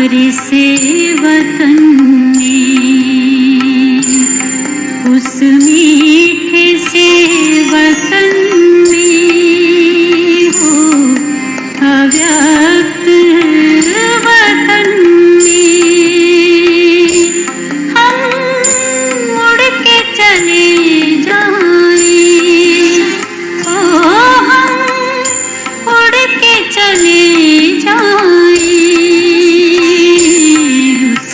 प्यारे से वतन में, उस मीठे से वतन में हो अव्यक्त वतन में हम उड़ के चले जाएं, ओ हम उड़ के चले जाएं उस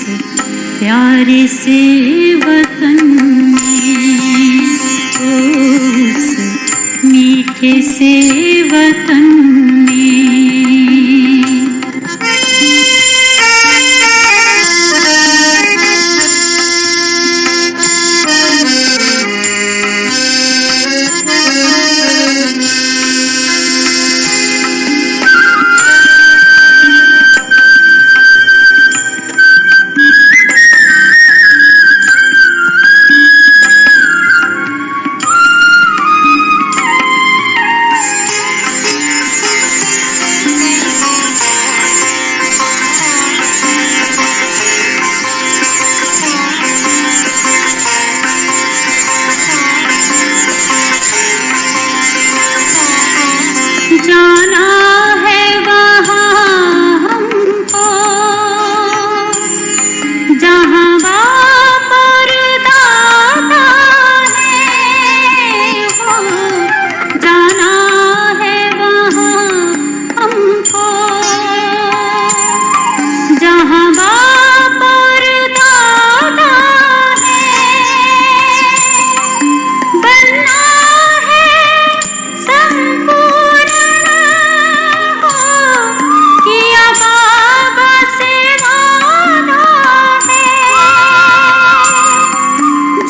प्यारे से वतन में, उस मीठे से वतन में। जाना है वहाँ हमको जहाँ बाप और दादा है, वो जाना है वहाँ हमको जहाँ बाप और दादा है। बनना है संपूर्ण किया बाबा से वादा है,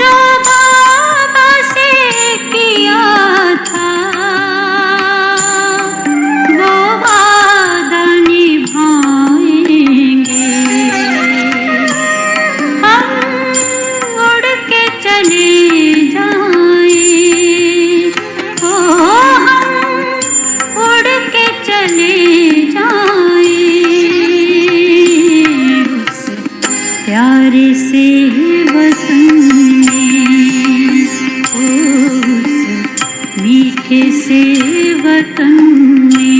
जो बाबा से किया था वो वादा निभाएंगे। हम उड़ के चले जाएं, ओ हम उड़ के चले जाएं उस प्यारे से वतन में, उस मीठे से वतन में।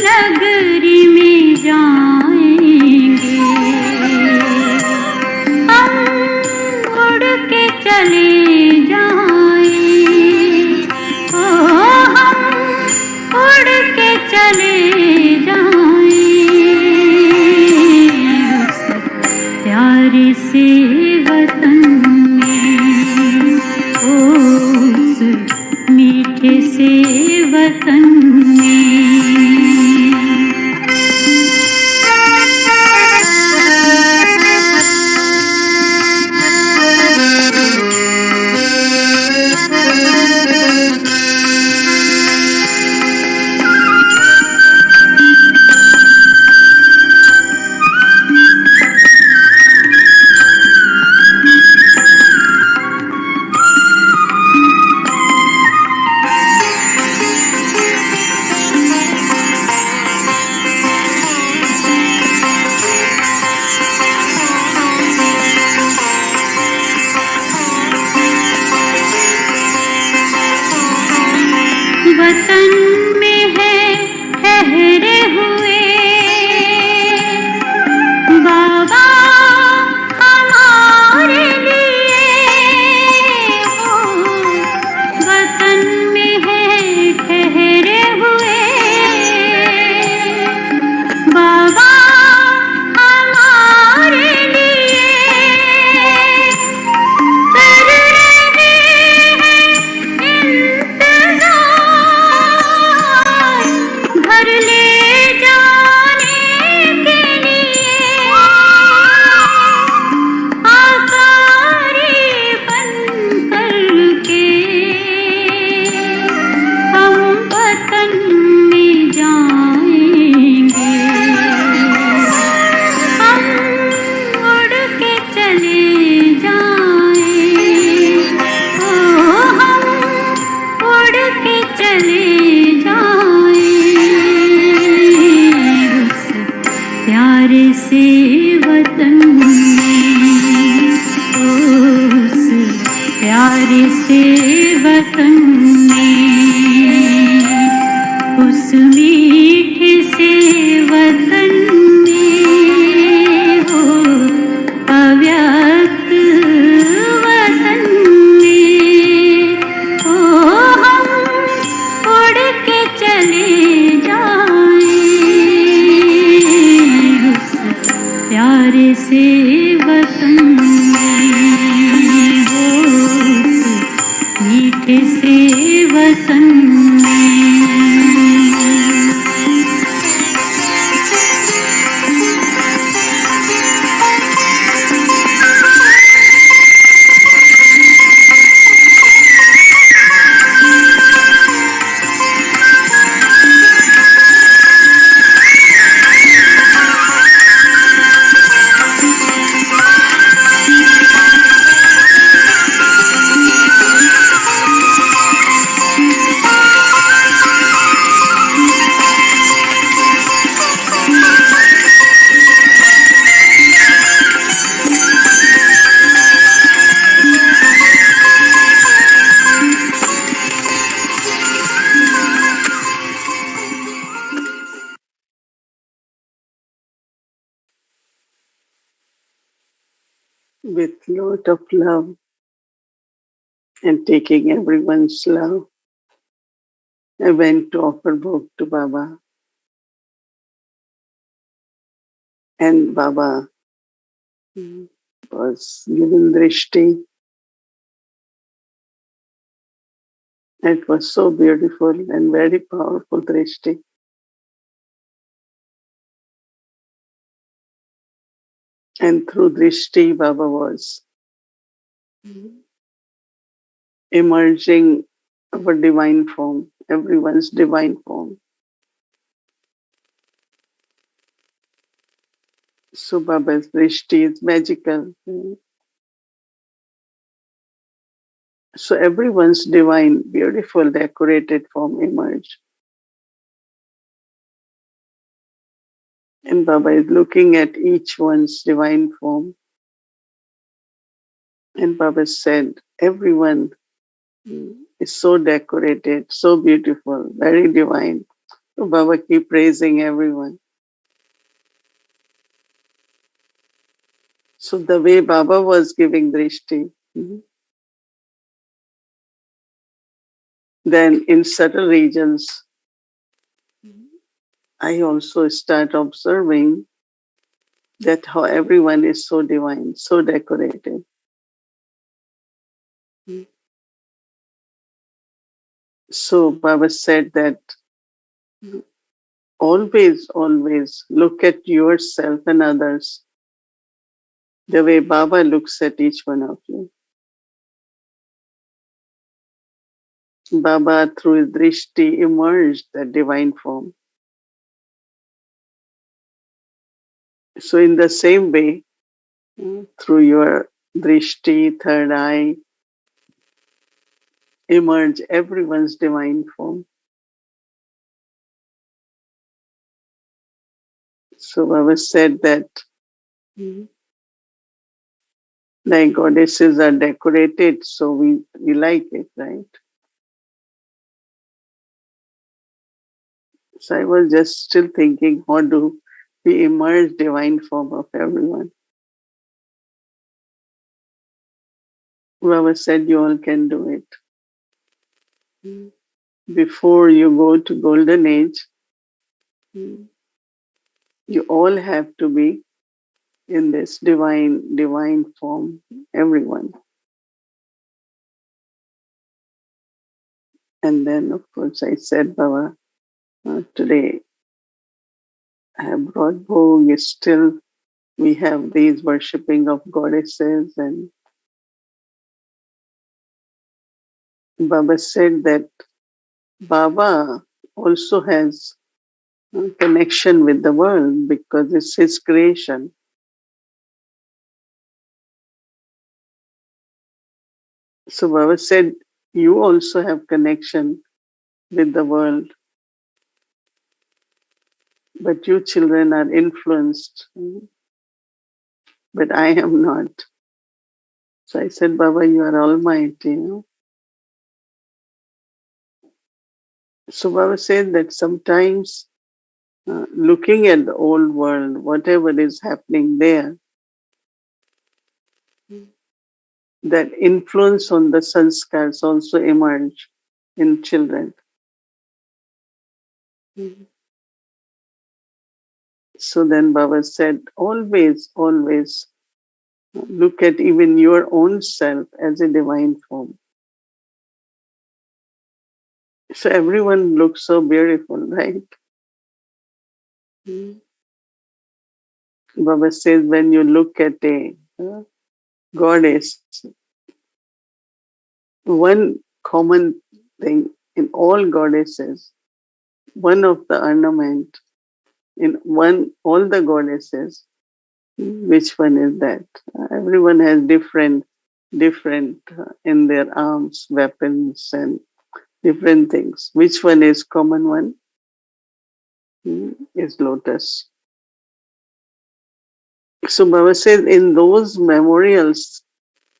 नगरी में जाएंगे, हम उड़ के चले जाएं, ओ हम उड़ के चले जाएं, उस प्यारे से वतन में, उस मीठे से वतन में। वतन में है ठहरे हुए बाबा हमारे लिए, हो वतन में है ठहरे हुए बाबा हमारे लिए, कर रहे हैं इंतजार घर ले जाने के लिए, आकारी बन कर के हम वतन में जाएंगे, हम उड़ के चले जाएं, ओ हम उड़ के चले जाएं, उस प्यारे से वतन में, उस प्यारे से वतन में, उस मीठे से वतन में, हो अव्यक्त वतन में, ओ हम उड़ के चले जाएं, उस प्यारे से वतन में, हो उस मीठे से वतन में। With lot of love and taking everyone's love, I went to offer book to Baba. And Baba was given drishti. It was so beautiful and very powerful drishti. And through drishti, Baba was emerging our divine form, everyone's divine form. So Baba's drishti is magical. So everyone's divine, beautiful, decorated form emerged. And Baba is looking at each one's divine form. And Baba said, everyone is so decorated, so beautiful, very divine. Baba keep praising everyone. So the way Baba was giving drishti, then in certain regions, I also start observing that how everyone is so divine, so decorated. So Baba said that always, always look at yourself and others the way Baba looks at each one of you. Baba, through his drishti, emerged that divine form. So, in the same way, through your drishti, third eye, emerge everyone's divine form. So, Baba said that like goddesses are decorated, so we like it, right? So, I was just still thinking, how do we emerge divine form of everyone? Baba said, you all can do it. Before you go to golden age, you all have to be in this divine form, everyone. And then, of course, I said, Baba, today I have brought Bhog. Still, we have these worshipping of goddesses. And Baba said that Baba also has a connection with the world because it's his creation. So Baba said, you also have connection with the world, but you children are influenced, but I am not. So I said, Baba, you are almighty. So Baba said that sometimes looking at the old world, whatever is happening there, that influence on the sanskars also emerge in children. So then Baba said, always, always look at even your own self as a divine form. So everyone looks so beautiful, right? Baba says when you look at a goddess, one common thing in all goddesses, one of the ornament in all the goddesses, which one is that? Everyone has different in their arms, weapons and different things. Which one is common one? Is lotus. So Baba says in those memorials,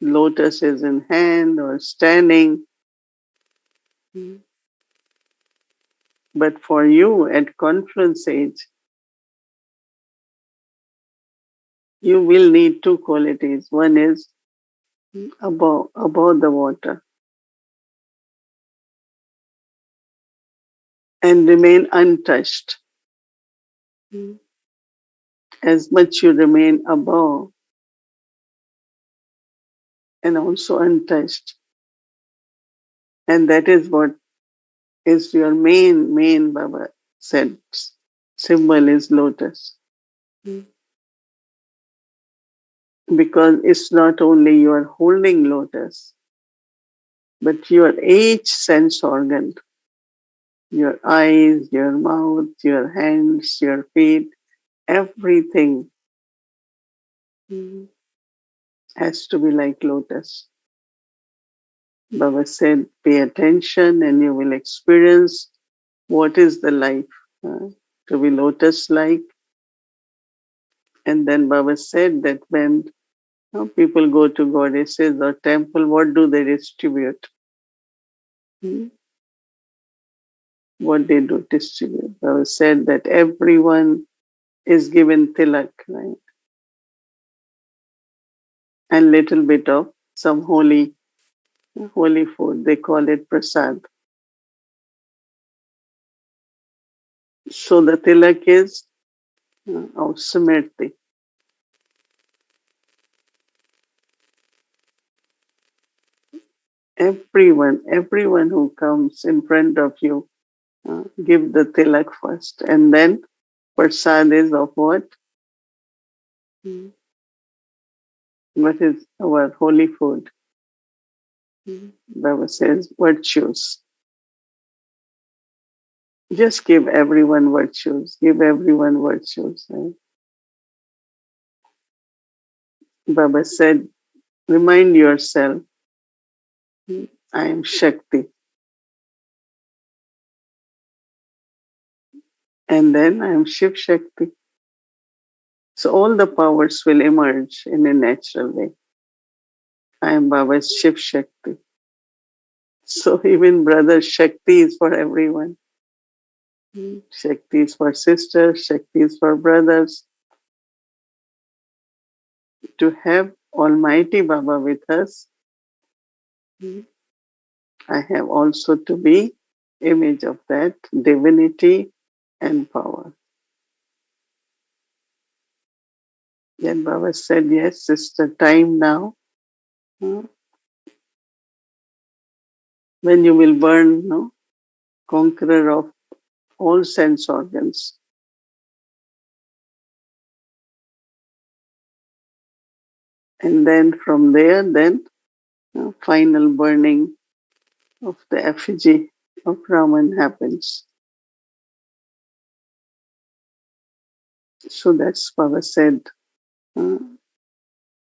lotus is in hand or standing. But for you at conference age, you will need two qualities. One is above the water and remain untouched. As much you remain above and also untouched. And that is what is your main Baba said. Symbol is lotus. Because it's not only you are holding lotus, but your each sense organ, your eyes, your mouth, your hands, your feet, everything has to be like lotus. Baba said, pay attention and you will experience what is the life to be lotus like. And then Baba said that when people go to goddesses or temple, what do they distribute? what they do distribute. Baba said that everyone is given tilak, right? And little bit of some holy food. They call it prasad. So the tilak is of Smriti. Everyone who comes in front of you, give the tilak first. And then prasad is of what? What is our holy food? Baba says virtues. Just give everyone virtues. Give everyone virtues. Right? Baba said, remind yourself, I am Shakti. And then I am Shiv Shakti. So all the powers will emerge in a natural way. I am Baba's Shiv Shakti. So even brother Shakti is for everyone. Shakti is for sisters, Shakti is for brothers. To have Almighty Baba with us, I have also to be image of that divinity and power. Then Baba said, yes, it's the time now when you will burn, conqueror of all sense organs. And then from there, final burning of the effigy of Raman happens. So that's Baba said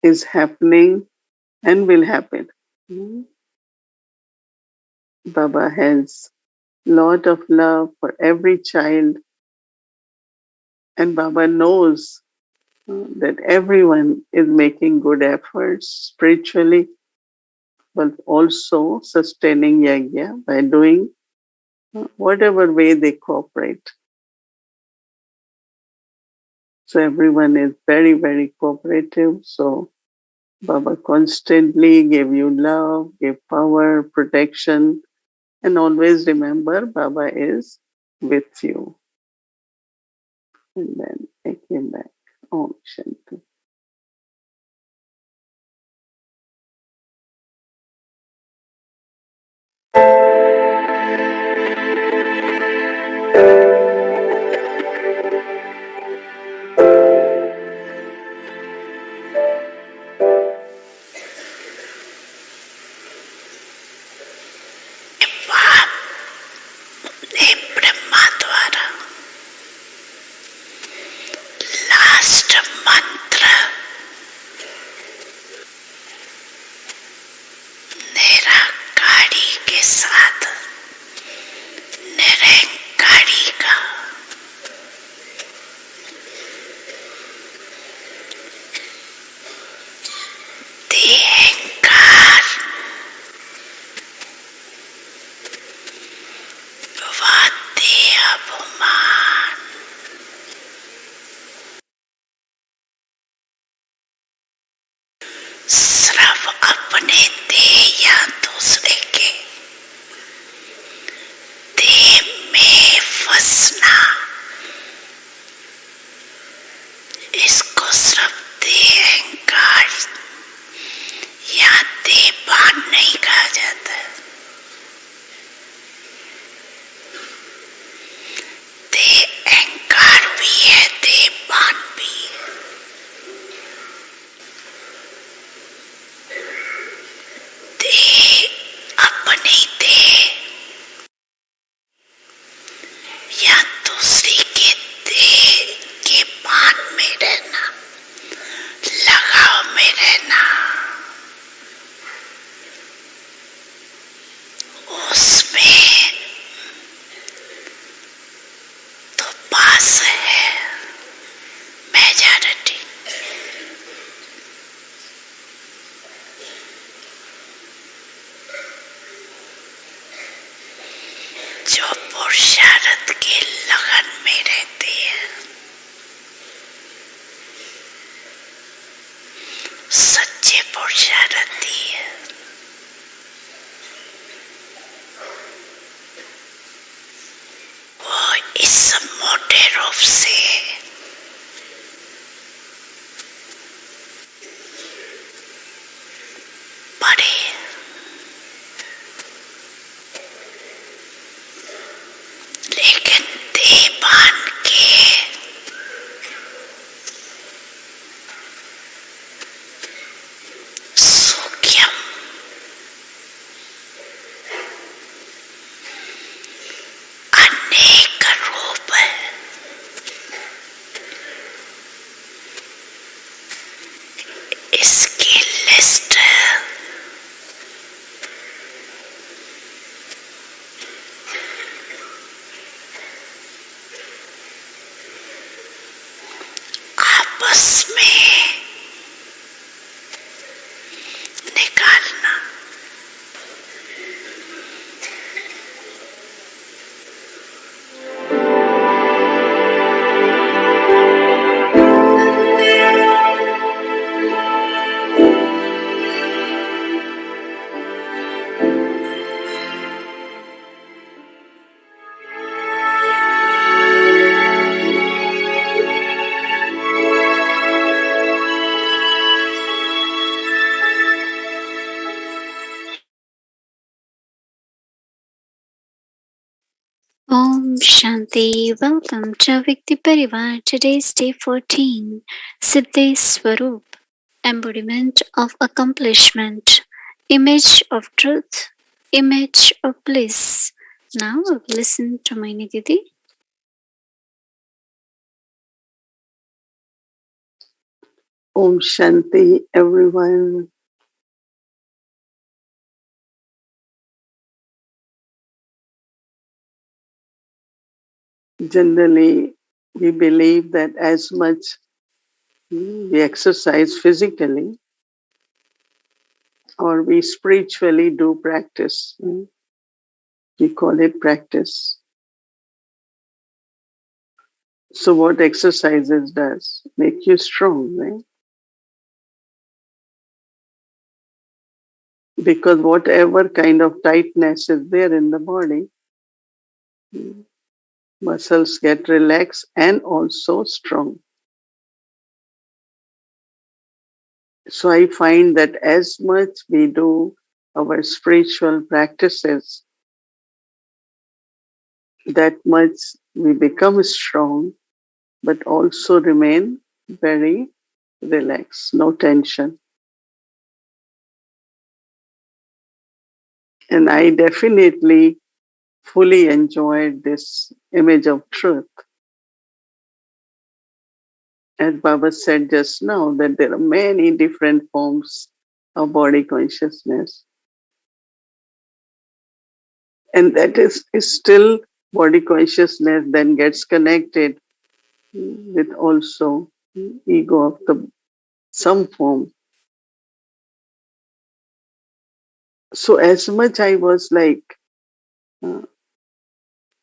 is happening and will happen. Baba has lot of love for every child, and Baba knows that everyone is making good efforts spiritually, but also sustaining yajna by doing whatever way they cooperate. So everyone is very, very cooperative. So Baba constantly gave you love, gave power, protection, and always remember Baba is with you. And then I came back. Om Shanti. या दूसरे के देह के पान में रहना। उसमें निकालना। Om Shanti. Welcome to Vikti Parivar. Today's day 14. Siddhi Swaroop. Embodiment of accomplishment. Image of truth. Image of bliss. Now listen to Mohini Didi. Om Shanti, everyone. Generally, we believe that as much we exercise physically or we spiritually do practice, we call it practice. So what exercises does? Make you strong, right? Because whatever kind of tightness is there in the body, muscles get relaxed and also strong. So I find that as much we do our spiritual practices, that much we become strong, but also remain very relaxed, no tension. And I definitely fully enjoyed this image of truth. As Baba said just now, that there are many different forms of body consciousness. And that is still body consciousness then gets connected with also ego of the some form. So as much I was like,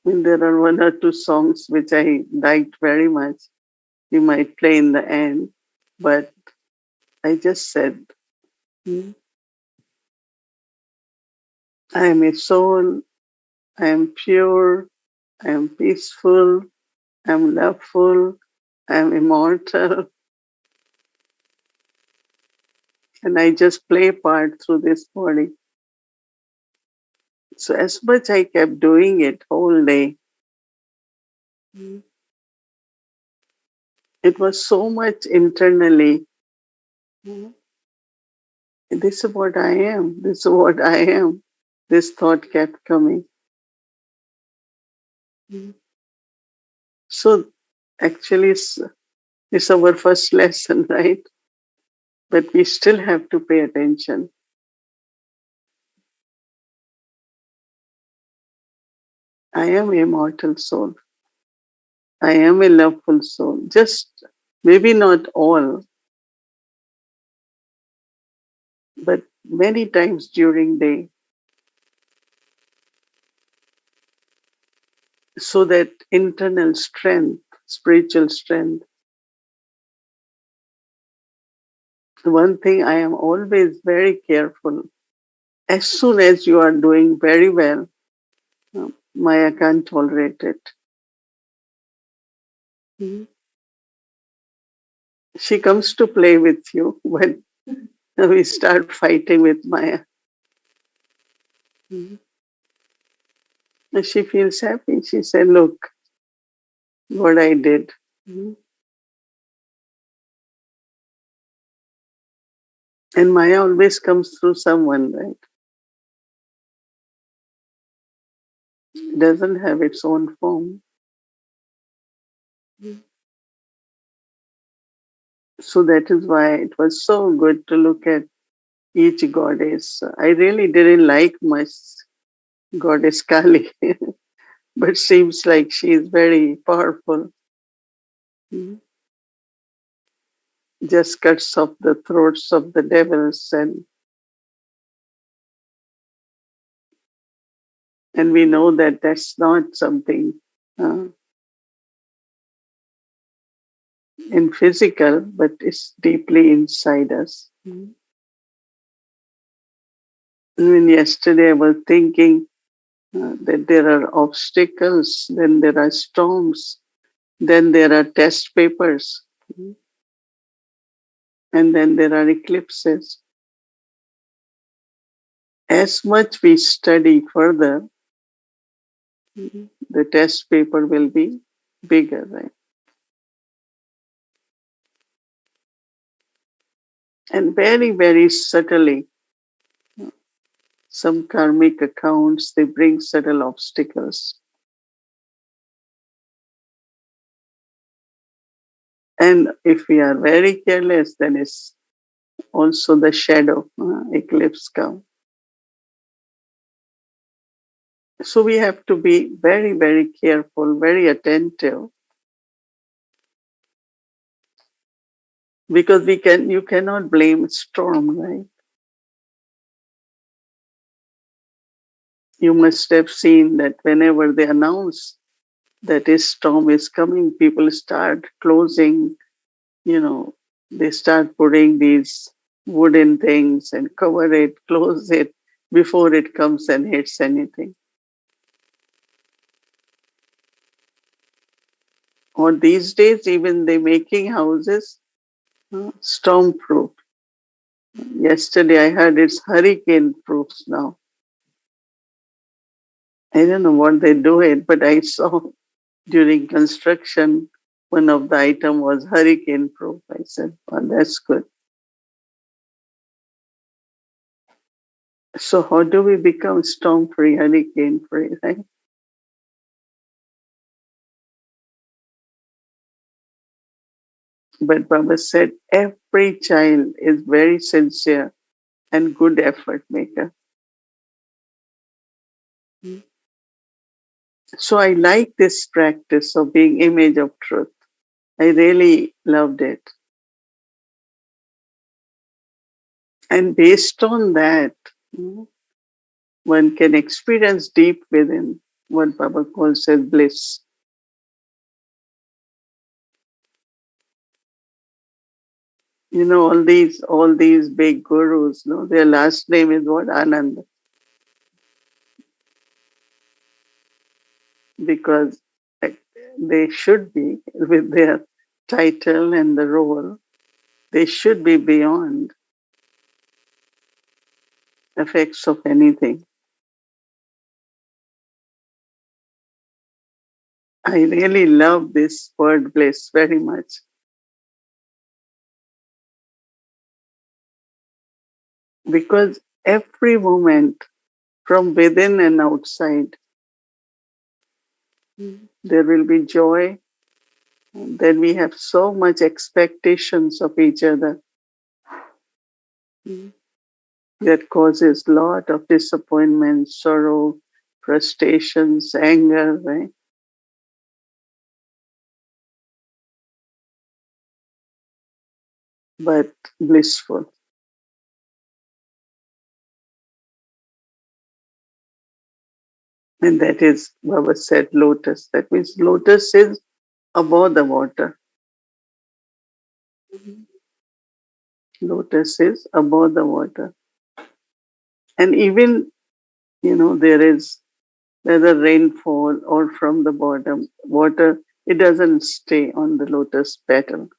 there are one or two songs which I liked very much. We might play in the end, but I just said, I am a soul, I am pure, I am peaceful, I am loveful, I am immortal, and I just play part through this body. So as much I kept doing it whole day, it was so much internally. This is what I am. This is what I am. This thought kept coming. So actually, it's our first lesson, right? But we still have to pay attention. I am a mortal soul. I am a loveful soul. Just maybe not all, but many times during day, so that internal strength, spiritual strength. One thing I am always very careful. As soon as you are doing very well, Maya can't tolerate it. She comes to play with you when we start fighting with Maya. And she feels happy. She said, look what I did. And Maya always comes through someone, right? It doesn't have its own form. So that is why it was so good to look at each goddess. I really didn't like much goddess Kali, but seems like she is very powerful. just cuts off the throats of the devils, and we know that that's not something uh, in physical, but it's deeply inside us. Even yesterday, I was thinking that there are obstacles, then there are storms, then there are test papers, and then there are eclipses. As much we study further, the test paper will be bigger, right? And very, very subtly, some karmic accounts, they bring subtle obstacles. And if we are very careless, then it's also the shadow eclipse come. So we have to be very, very careful, very attentive, because you cannot blame storm, right? You must have seen that whenever they announce that a storm is coming, people start closing, they start putting these wooden things and cover it, close it before it comes and hits anything. Or these days, even they making houses storm proof. Yesterday, I heard it's hurricane proofs now. I don't know what they do it, but I saw during construction, one of the item was hurricane proof. I said, "Oh, that's good." So how do we become storm free, hurricane free, right? But Baba said every child is very sincere and good effort maker. So I like this practice of being image of truth. I really loved it. And based on that, one can experience deep within what Baba calls as bliss. All these big gurus, their last name is what? Anand. Because they should be, with their title and the role, they should be beyond effects of anything. I really love this word bliss very much, because every moment from within and outside, there will be joy. Then we have so much expectations of each other that causes lot of disappointment, sorrow, frustrations, anger, right? But blissful. And that is, Baba said, lotus. That means lotus is above the water. Lotus is above the water. And even, there is whether rainfall or from the bottom, water, it doesn't stay on the lotus petal.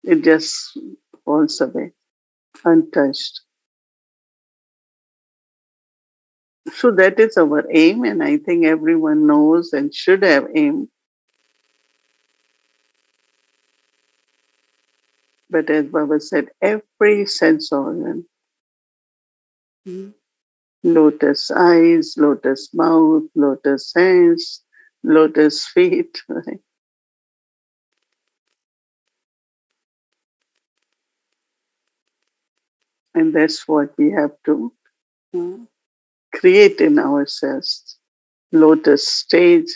It just falls away untouched. So that is our aim, and I think everyone knows and should have aim. But as Baba said, every sense organ, lotus eyes, lotus mouth, lotus hands, lotus feet, right? And that's what we have to uh, create in ourselves. Lotus stage.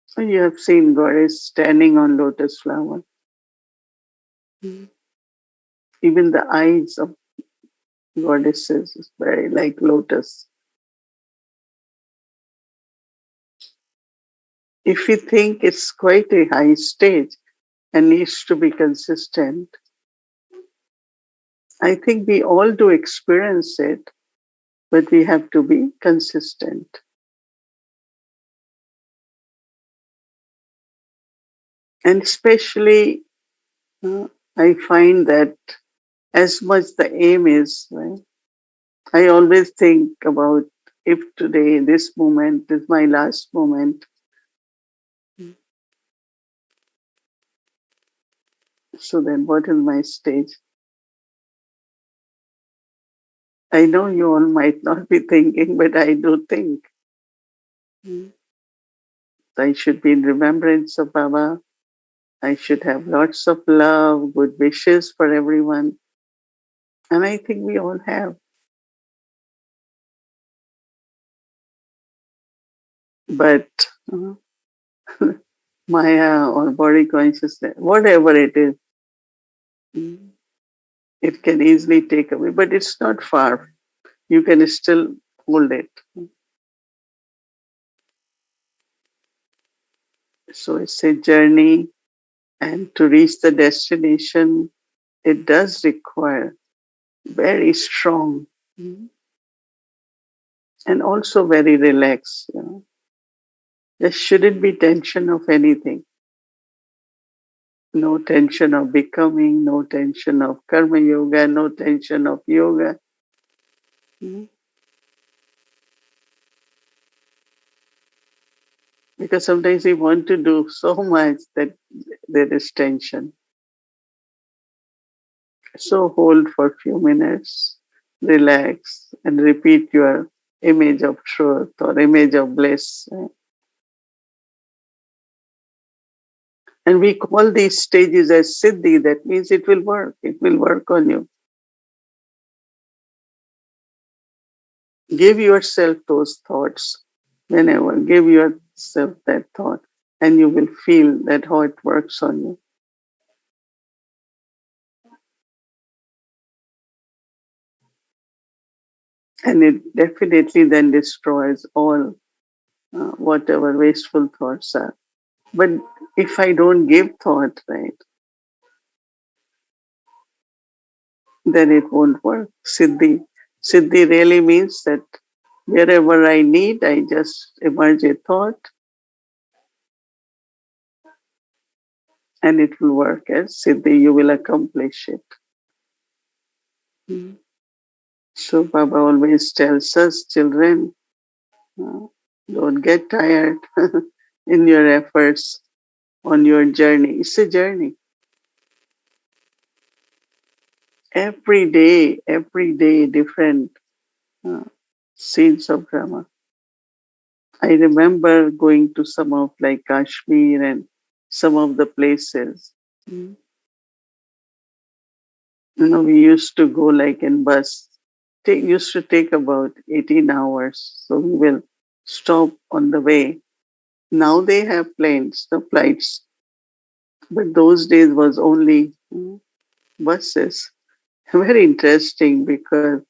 So you have seen goddess standing on lotus flower. Even the eyes of goddesses is very like lotus. If we think it's quite a high stage and needs to be consistent, I think we all do experience it, but we have to be consistent. And especially, uh, I find that as much the aim is, right, I always think about if today, this moment is my last moment, so then what is my stage? I know you all might not be thinking, but I do think I should be in remembrance of Baba. I should have lots of love, good wishes for everyone. And I think we all have. But Maya or body consciousness, whatever it is, it can easily take away. But it's not far. You can still hold it. So it's a journey. And to reach the destination, it does require very strong and also very relaxed. There shouldn't be tension of anything. No tension of becoming, no tension of karma yoga, no tension of yoga. Because sometimes we want to do so much that there is tension. So hold for a few minutes, relax, and repeat your image of truth or image of bliss. And we call these stages as Siddhi. That means it will work. It will work on you. Give yourself those thoughts whenever. Give yourself that thought, and you will feel that how it works on you. And it definitely then destroys all whatever wasteful thoughts are. But if I don't give thought, right, then it won't work. Siddhi. Siddhi really means that wherever I need, I just emerge a thought and it will work as Siddhi. You will accomplish it. Mm. So Baba always tells us, children, uh, don't get tired in your efforts on your journey. It's a journey. Every day, different uh, scenes of drama. I remember going to some of like Kashmir and some of the places. Mm. We used to go like in bus. Used to take about 18 hours. So we will stop on the way. Now they have planes, the flights. But those days was only buses. Very interesting because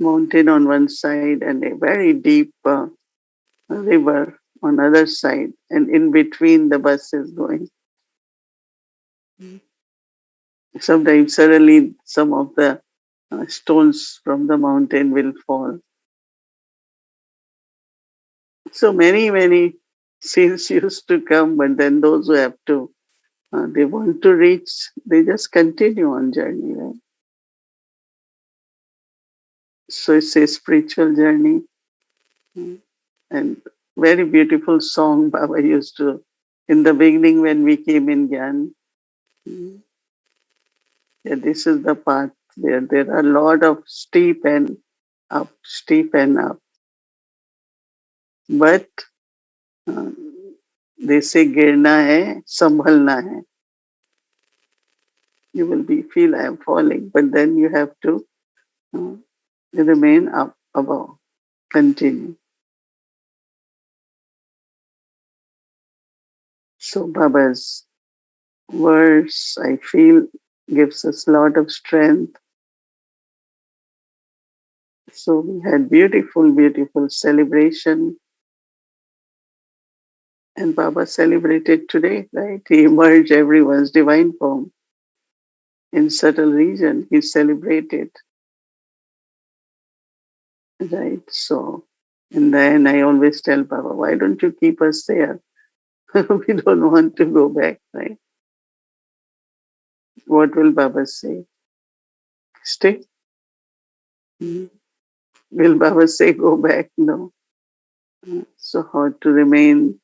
mountain on one side and a very deep river on other side, and in between the buses going. Sometimes suddenly some of the stones from the mountain will fall. So many scenes used to come, but then those who have to, they want to reach, they just continue on journey, right? So it's a spiritual journey. Mm. And very beautiful song Baba used to, in the beginning when we came in Gyan. Mm. Yeah, this is the path. There are a lot of steep and up. But uh, they say गिरना है, संभलना है. You will be feel I am falling, but then you have to uh, remain up above. Continue. So Baba's words, I feel gives us a lot of strength. So we had beautiful, beautiful celebration. And Baba celebrated today, right? He emerged everyone's divine form in subtle region. He celebrated, right? So, and then I always tell Baba, why don't you keep us there? We don't want to go back, right? What will Baba say? Stay? Mhm. Will Baba say go back? No. So hard to remain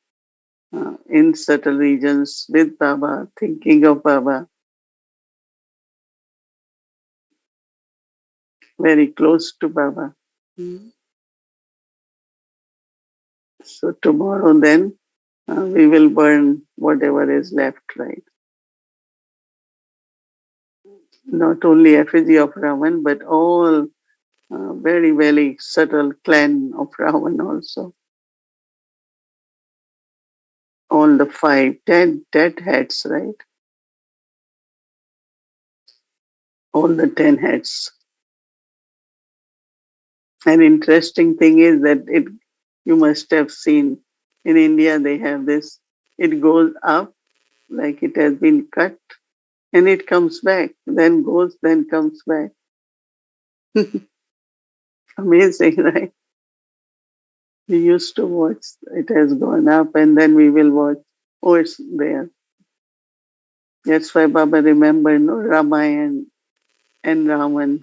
in subtle regions with Baba, thinking of Baba, very close to Baba. Mhm. So tomorrow then we will burn whatever is left, right? Not only effigy of Ravan, but all very, very subtle clan of Ravan also. All the five, dead heads, right? All the 10 heads. An interesting thing is that you must have seen in India they have this, it goes up like it has been cut and it comes back, then goes, then comes back. Amazing, right? We used to watch, it has gone up and then we will watch, oh, it's there. That's why Baba remembered no, Ramayana and Raman,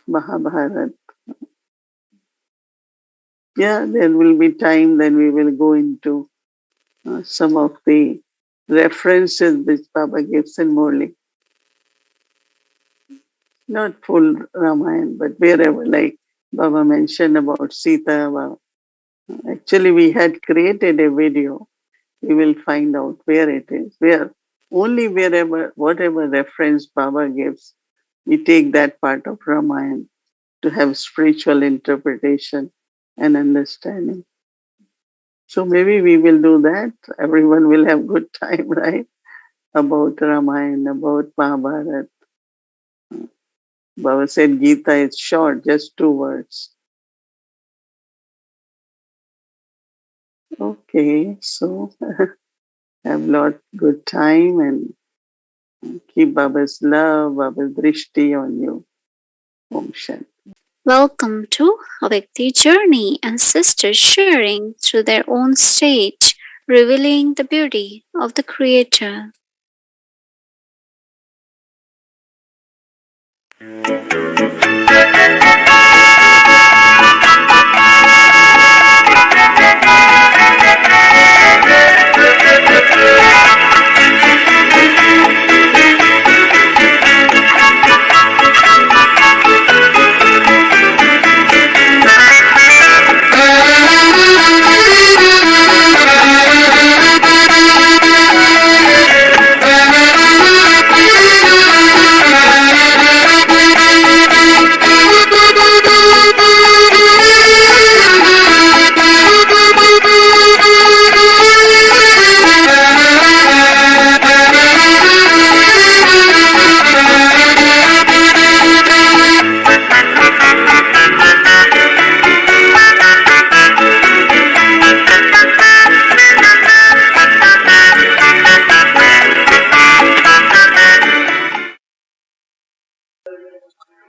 Mahabharata. Yeah, there will be time, then we will go into some of the references which Baba gives in Murli. Not full Ramayana, but wherever, like Baba mentioned about Sita. Actually, we had created a video. We will find out where it is. Where only wherever, whatever reference Baba gives, we take that part of Ramayana to have spiritual interpretation and understanding. So maybe we will do that. Everyone will have good time, right? About Ramayana, about Mahabharata. Baba said Gita is short, just 2 words. Okay, so have lot good time and keep Baba's love, Baba's drishti on you. Om Shanti. Welcome to a Vikti journey and sisters sharing through their own stage, revealing the beauty of the Creator.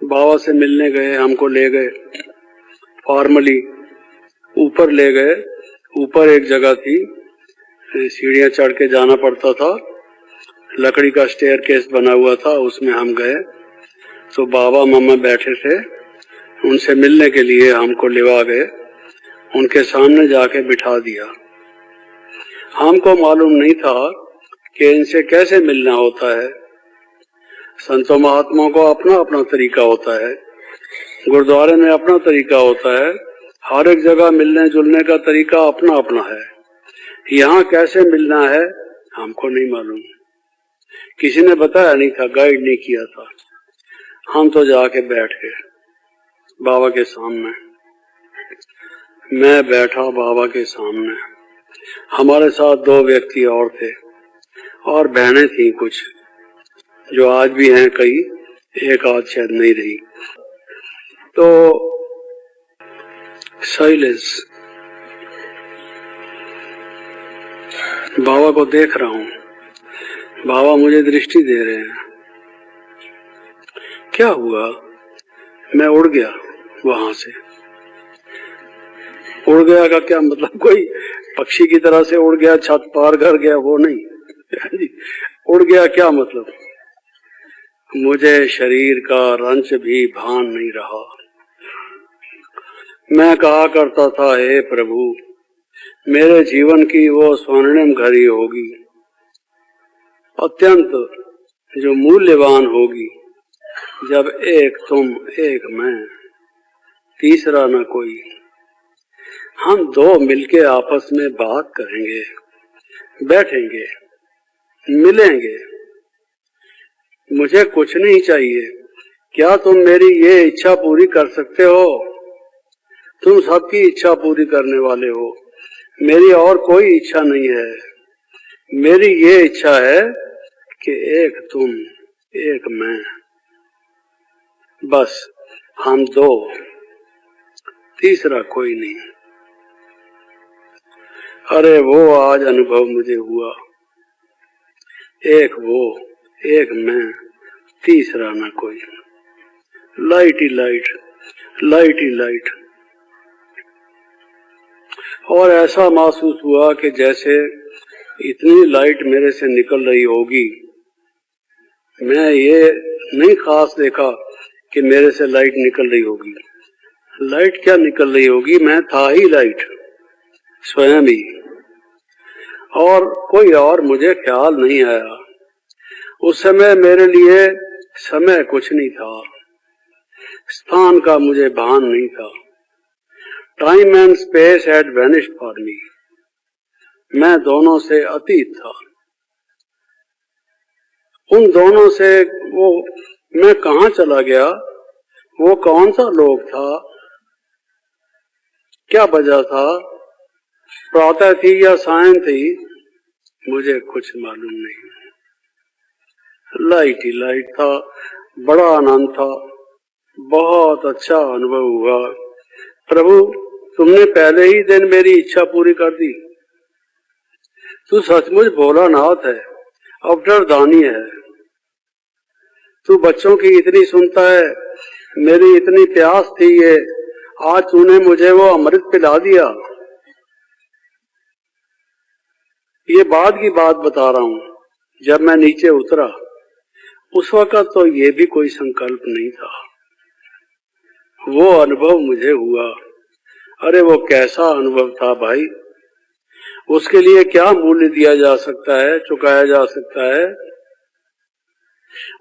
बाबा से मिलने गए, हमको ले गए formally, ऊपर ले गए। ऊपर एक जगह थी, सीढ़ियां चढ़ के जाना पड़ता था, लकड़ी का स्टेयर केस बना हुआ था, उसमें हम गए। तो बाबा मम्मा बैठे थे, उनसे मिलने के लिए हमको लेवा गए, उनके सामने जाके बिठा दिया। हमको मालूम नहीं था कि इनसे कैसे मिलना होता है। संतों महात्माओं को अपना अपना तरीका होता है, गुरुद्वारे में अपना तरीका होता है, हर एक जगह मिलने जुलने का तरीका अपना अपना है। यहाँ कैसे मिलना है हमको नहीं मालूम, किसी ने बताया नहीं था, गाइड नहीं किया था। हम तो जाके बैठ गए बाबा के सामने। मैं बैठा बाबा के सामने, हमारे साथ 2 व्यक्ति और थे और बहनें थी कुछ। जो आज भी हैं कई, एक आध शायद नहीं रही। तो साइलेंस, बाबा को देख रहा हूँ, बाबा मुझे दृष्टि दे रहे हैं। क्या हुआ? मैं उड़ गया वहां से। उड़ गया का क्या मतलब? कोई पक्षी की तरह से उड़ गया, छत पार कर गया, वो नहीं। उड़ गया क्या मतलब? मुझे शरीर का रंच भी भान नहीं रहा। मैं कहा करता था, हे प्रभु, मेरे जीवन की वो स्वर्णिम घड़ी होगी, अत्यंत जो मूल्यवान होगी, जब एक तुम एक मैं, तीसरा न कोई। हम दो मिलके आपस में बात करेंगे, बैठेंगे, मिलेंगे। मुझे कुछ नहीं चाहिए। क्या तुम मेरी ये इच्छा पूरी कर सकते हो? तुम सबकी इच्छा पूरी करने वाले हो। मेरी और कोई इच्छा नहीं है। मेरी ये इच्छा है कि एक तुम एक मैं, बस हम दो, तीसरा कोई नहीं। अरे वो आज अनुभव मुझे हुआ, एक वो, एक मैं, तीसरा ना कोई। लाइट ही लाइट, लाइट ही लाइट। और ऐसा महसूस हुआ कि जैसे इतनी लाइट मेरे से निकल रही होगी। मैं ये नहीं खास देखा कि मेरे से लाइट निकल रही होगी। लाइट क्या निकल रही होगी? मैं था ही लाइट, स्वयं ही, और कोई और मुझे ख्याल नहीं आया। उस समय मेरे लिए समय कुछ नहीं था, स्थान का मुझे भान नहीं था। Time and space had vanished for me. मैं दोनों से अतीत था। उन दोनों से वो मैं कहाँ चला गया? वो कौन सा लोक था? क्या वजह था? प्रातः थी या सायं थी? मुझे कुछ मालूम नहीं। लाइट ही लाइट था, बड़ा आनंद था, बहुत अच्छा अनुभव हुआ। प्रभु, तुमने पहले ही दिन मेरी इच्छा पूरी कर दी। तू सचमुच भोलानाथ है, अवतारदानी है। तू बच्चों की इतनी सुनता है, मेरी इतनी प्यास थी ये, आज तूने मुझे वो अमृत पिला दिया। ये बाद की बात बता रहा हूँ। जब मैं नीचे उतरा उस वक्त तो ये भी कोई संकल्प नहीं था। वो अनुभव मुझे हुआ। अरे वो कैसा अनुभव था भाई, उसके लिए क्या मूल्य दिया जा सकता है, चुकाया जा सकता है?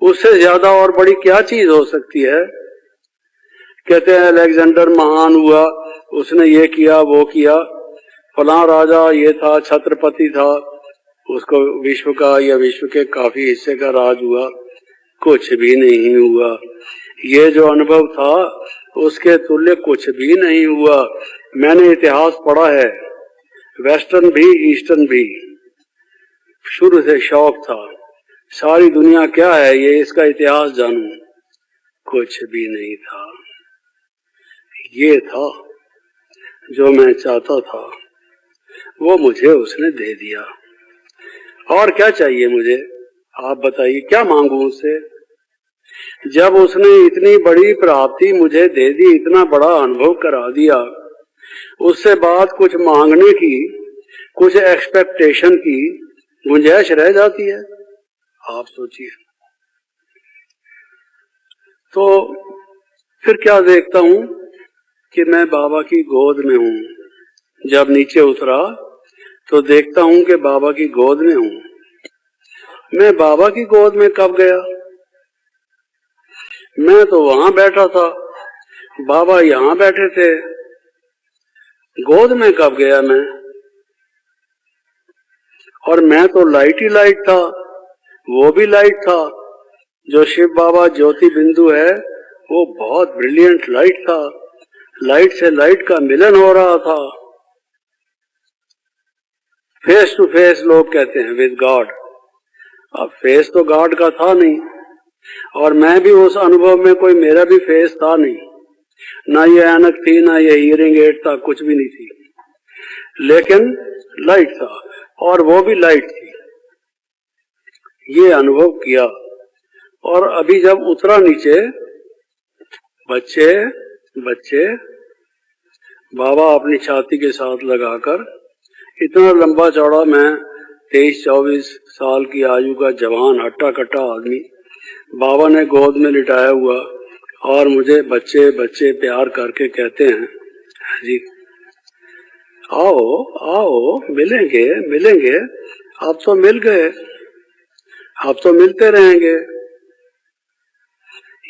उससे ज्यादा और बड़ी क्या चीज हो सकती है? कहते हैं अलेक्जेंडर महान हुआ, उसने ये किया वो किया, फलां राजा ये था, छत्रपति था, उसको विश्व का या विश्व के काफी हिस्से का राज हुआ। कुछ भी नहीं हुआ। ये जो अनुभव था उसके तुल्य कुछ भी नहीं हुआ। मैंने इतिहास पढ़ा है, वेस्टर्न भी ईस्टर्न भी। शुरू से शौक था, सारी दुनिया क्या है ये इसका इतिहास जानूं। कुछ भी नहीं था। ये था जो मैं चाहता था, वो मुझे उसने दे दिया। और क्या चाहिए मुझे? आप बताइए, क्या मांगू उससे? जब उसने इतनी बड़ी प्राप्ति मुझे दे दी, इतना बड़ा अनुभव करा दिया, उससे बाद कुछ मांगने की, कुछ एक्सपेक्टेशन की गुंजाइश रह जाती है? आप सोचिए। तो फिर क्या देखता हूं कि मैं बाबा की गोद में हूं। जब नीचे उतरा तो देखता हूं कि बाबा की गोद में हूं। मैं बाबा की गोद में कब गया? मैं तो वहां बैठा था, बाबा यहां बैठे थे। गोद में कब गया मैं? और मैं तो लाइट ही लाइट था, वो भी लाइट था। जो शिव बाबा ज्योति बिंदु है वो बहुत ब्रिलियंट लाइट था। लाइट से लाइट का मिलन हो रहा था। फेस टू फेस लोग कहते हैं विद गॉड, अब फेस तो गॉड का था नहीं, और मैं भी उस अनुभव में कोई मेरा भी फेस था नहीं, ना ये ऐनक थी, ना ये हियरिंग एड था, कुछ भी नहीं थी, लेकिन लाइट था, और वो भी लाइट थी। ये अनुभव किया। और अभी जब उतरा नीचे, बच्चे बच्चे बाबा अपनी छाती के साथ लगाकर, इतना लंबा चौड़ा मैं 23-24 साल की आयु का जवान हट्टा कट्टा आदमी, बाबा ने गोद में लिटाया हुआ, और मुझे बच्चे बच्चे प्यार करके कहते हैं, जी आओ आओ, मिलेंगे मिलेंगे, आप तो मिल गए, आप तो मिलते रहेंगे।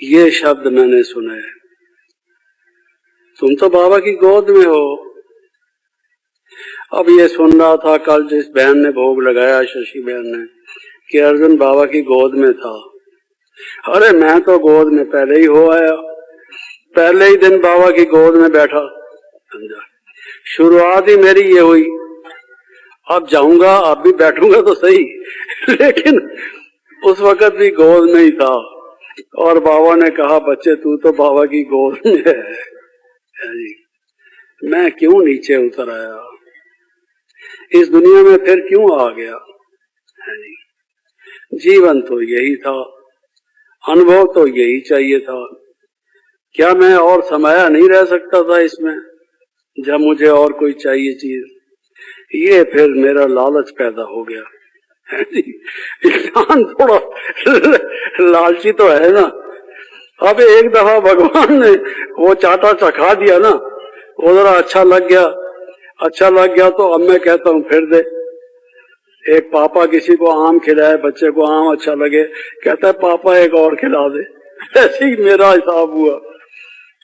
ये शब्द मैंने सुने। तुम तो बाबा की गोद में हो। अब ये सुन रहा था कल जिस बहन ने भोग लगाया, शशि बहन ने, कि अर्जुन बाबा की गोद में था। अरे मैं तो गोद में पहले ही हो आया, पहले ही दिन बाबा की गोद में बैठा, समझा। शुरुआत ही मेरी ये हुई, अब जाऊंगा, अब भी बैठूंगा तो सही, लेकिन उस वक्त भी गोद में ही था। और बाबा ने कहा, बच्चे तू तो बाबा की गोद में है। मैं क्यों नीचे उतर आया, इस दुनिया में फिर क्यों आ गया? जीवन तो यही था, अनुभव तो यही चाहिए था। क्या मैं और समाया नहीं रह सकता था इसमें, जब मुझे और कोई चाहिए चीज? ये फिर मेरा लालच पैदा हो गया। इंसान थोड़ा लालची तो है ना। अब एक दफा भगवान ने वो चाटा चखा दिया ना, वो जरा अच्छा लग गया तो अब मैं कहता हूँ फिर दे। एक पापा किसी को आम खिलाए, बच्चे को आम अच्छा लगे, कहता है पापा एक और खिला दे। ऐसे ही मेरा हिसाब हुआ,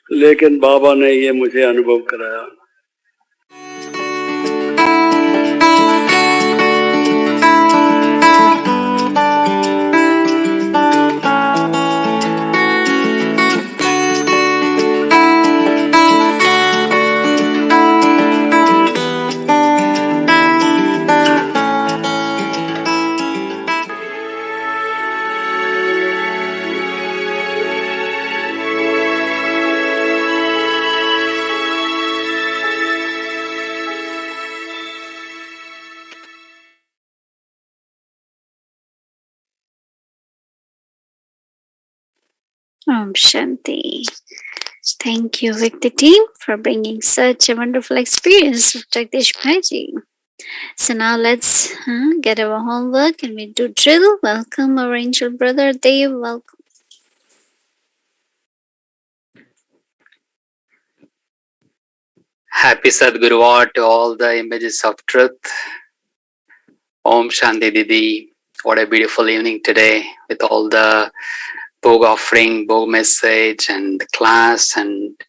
लेकिन बाबा ने ये मुझे अनुभव कराया। Om Shanti. Thank you, Victor team, for bringing such a wonderful experience of Jagdish Bhaiji. So now let's get our homework and we do drill. Welcome our angel brother Dave. Welcome. Happy Sadguru to all the images of truth. Om Shanti Didi. What a beautiful evening today with all the Bhog offering, Bhog message and the class and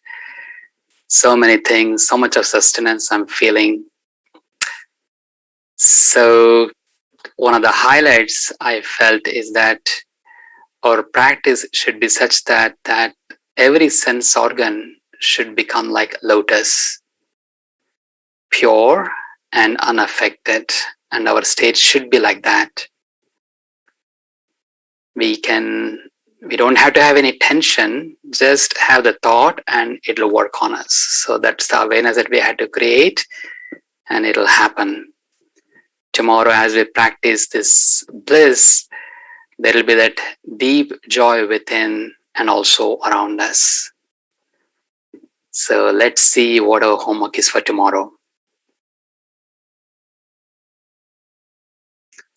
so many things, so much of sustenance I'm feeling. So one of the highlights I felt is that our practice should be such that every sense organ should become like lotus, pure and unaffected, and our state should be like that. We don't have to have any tension, just have the thought and it'll work on us. So that's the awareness that we had to create, and it'll happen. Tomorrow as we practice this bliss, there will be that deep joy within and also around us. So let's see what our homework is for tomorrow.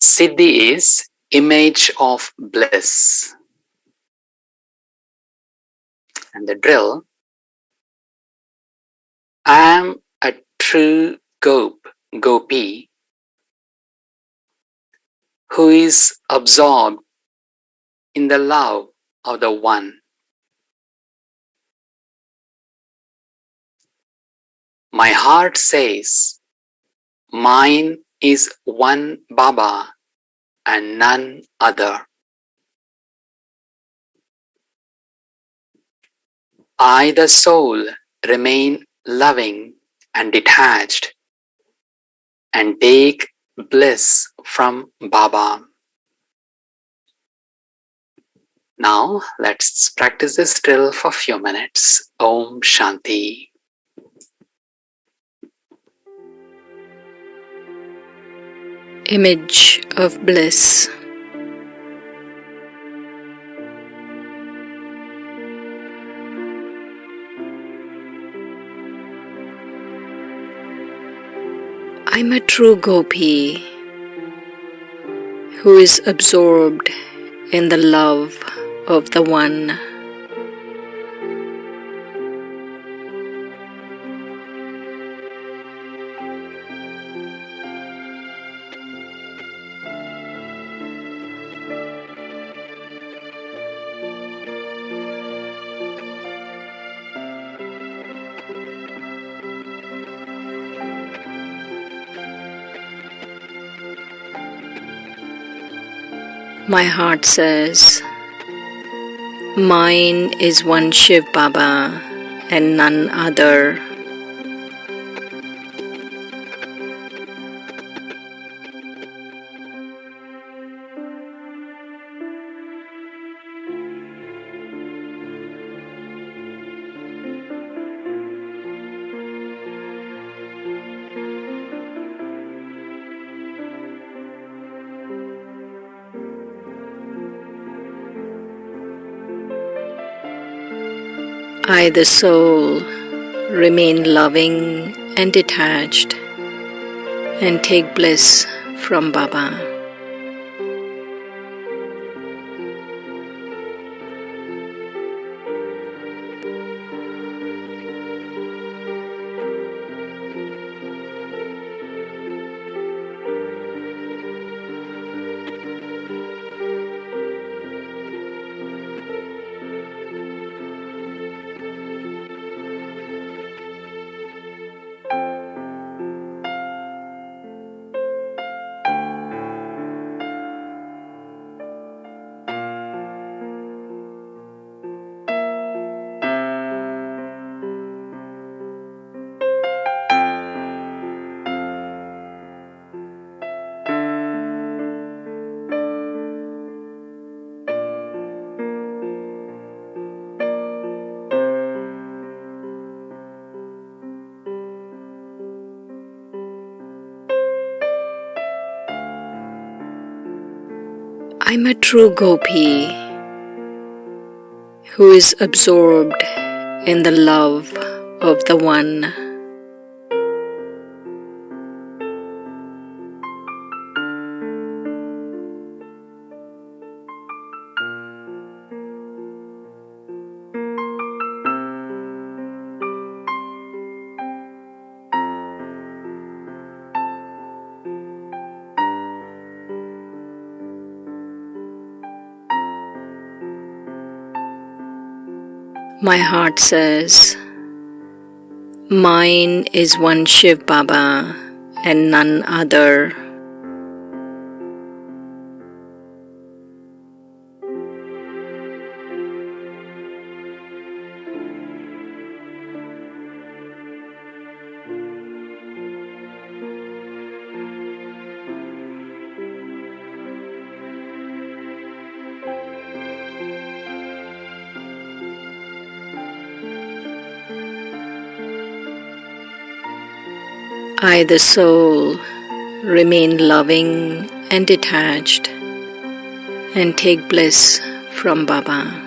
Siddhi is image of bliss. And the drill, I am a true gopi, who is absorbed in the love of the One. My heart says, mine is one Baba and none other. I, the soul, remain loving and detached and take bliss from Baba. Now let's practice this drill for a few minutes. Om Shanti. Image of bliss. I'm a true gopi who is absorbed in the love of the One. My heart says, mine is one Shiv Baba and none other. I, the soul, remain loving and detached and take bliss from Baba. I'm a true gopi who is absorbed in the love of the One. My heart says, mine is one Shiv Baba and none other. I, the soul, remain loving and detached and take bliss from Baba.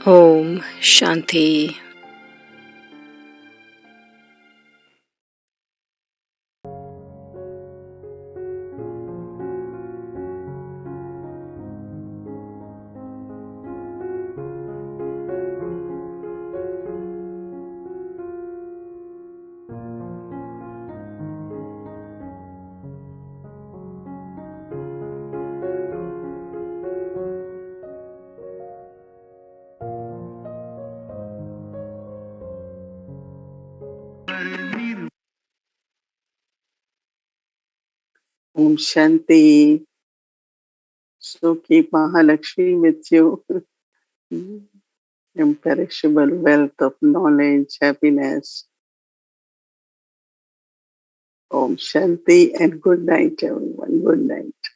Om Shanti. Om Shanti. So keep Mahalakshmi with you. Imperishable wealth of knowledge, happiness. Om Shanti and good night, everyone. Good night.